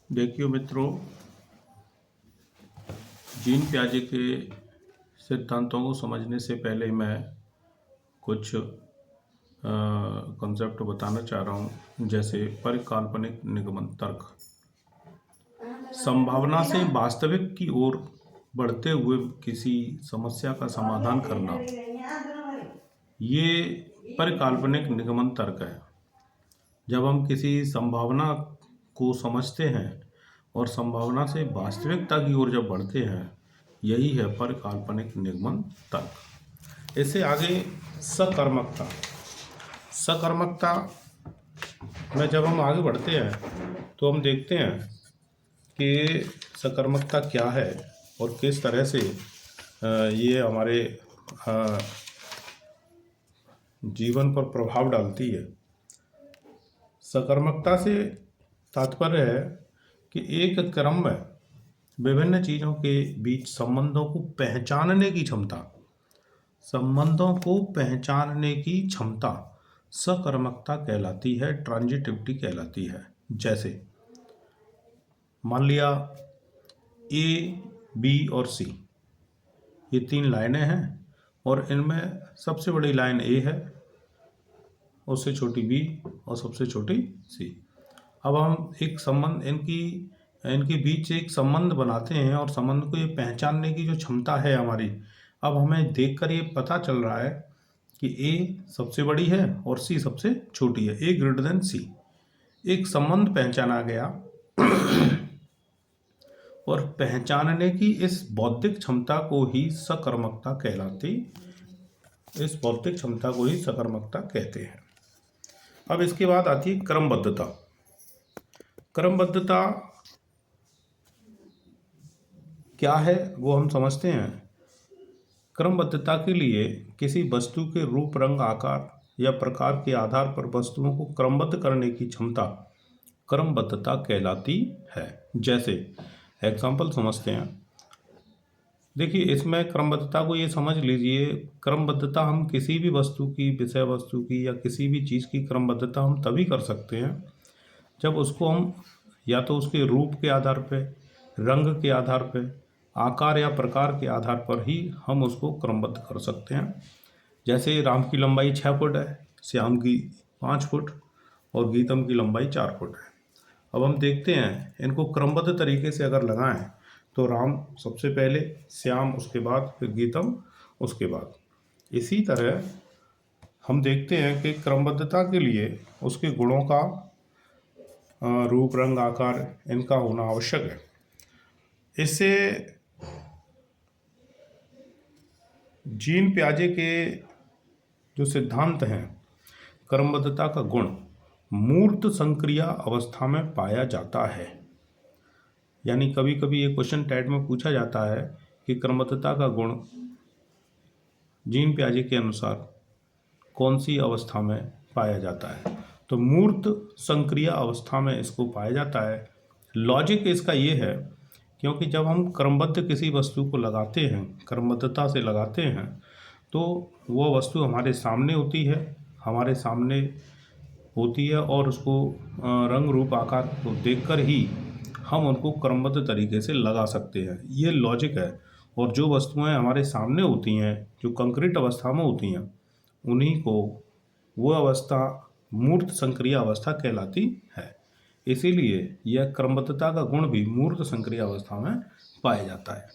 देखिए मित्रों, जीन पियाजे के सिद्धांतों को समझने से पहले मैं कुछ कॉन्सेप्ट बताना चाह रहा हूँ, जैसे परिकल्पनिक निगमन तर्क। संभावना से वास्तविक की ओर बढ़ते हुए किसी समस्या का समाधान करना, ये परिकल्पनिक निगमन तर्क है। जब हम किसी संभावना को समझते हैं और संभावना से वास्तविकता की ओर जब बढ़ते हैं, यही है परिकल्पनिक निगमन तर्क। इससे आगे सकर्मकता। सकर्मकता में जब हम आगे बढ़ते हैं तो हम देखते हैं कि सकर्मकता क्या है और किस तरह से ये हमारे जीवन पर प्रभाव डालती है। सकर्मकता से तात्पर्य है कि एक क्रम में विभिन्न चीज़ों के बीच संबंधों को पहचानने की क्षमता, सकर्मकता कहलाती है, ट्रांजिटिविटी कहलाती है। जैसे मान लिया ए, बी और सी, ये तीन लाइनें हैं और इनमें सबसे बड़ी लाइन ए है, उससे छोटी बी और सबसे छोटी सी। अब हम एक संबंध इनके बीच एक संबंध बनाते हैं और संबंध को ये पहचानने की जो क्षमता है हमारी, अब हमें देखकर ये पता चल रहा है कि ए सबसे बड़ी है और सी सबसे छोटी है, ए ग्रेटर देन सी। एक संबंध पहचाना गया और पहचानने की इस बौद्धिक क्षमता को ही सकर्मकता कहते हैं। अब इसके बाद आती है क्रमबद्धता। क्रमबद्धता क्या है वो हम समझते हैं। क्रमबद्धता के लिए किसी वस्तु के रूप, रंग, आकार या प्रकार के आधार पर वस्तुओं को क्रमबद्ध करने की क्षमता क्रमबद्धता कहलाती है। जैसे एग्जाम्पल समझते हैं। देखिए, इसमें क्रमबद्धता को ये समझ लीजिए, क्रमबद्धता हम किसी भी वस्तु की, विषय वस्तु की या किसी भी चीज़ की क्रमबद्धता हम तभी कर सकते हैं जब उसको हम या तो उसके रूप के आधार पे, रंग के आधार पे, आकार या प्रकार के आधार पर ही हम उसको क्रमबद्ध कर सकते हैं। जैसे राम की लंबाई 6 फुट है, श्याम की 5 फुट और गीतम की लंबाई 4 फुट है। अब हम देखते हैं इनको क्रमबद्ध तरीके से अगर लगाएं तो राम सबसे पहले, श्याम उसके बाद, फिर गीतम उसके बाद। इसी तरह हम देखते हैं कि क्रमबद्धता के लिए उसके गुणों का रूप, रंग, आकार इनका होना आवश्यक है। इससे जीन पियाजे के जो सिद्धांत हैं, क्रमबद्धता का गुण मूर्त संक्रिया अवस्था में पाया जाता है। यानी कभी कभी ये क्वेश्चन टैट में पूछा जाता है कि क्रमबद्धता का गुण जीन पियाजे के अनुसार कौन सी अवस्था में पाया जाता है, तो मूर्त संक्रिया अवस्था में इसको पाया जाता है। लॉजिक इसका ये है, क्योंकि जब हम क्रमबद्ध किसी वस्तु को लगाते हैं, क्रमबद्धता से लगाते हैं, तो वो वस्तु हमारे सामने होती है और उसको रंग, रूप, आकार को देखकर ही हम उनको क्रमबद्ध तरीके से लगा सकते हैं। ये लॉजिक है। और जो वस्तुएं हमारे सामने होती हैं, जो कंक्रीट अवस्था में होती हैं, उन्हीं को वो अवस्था मूर्त संक्रिया अवस्था कहलाती है। इसीलिए यह क्रमबद्धता का गुण भी मूर्त संक्रिया अवस्था में पाया जाता है।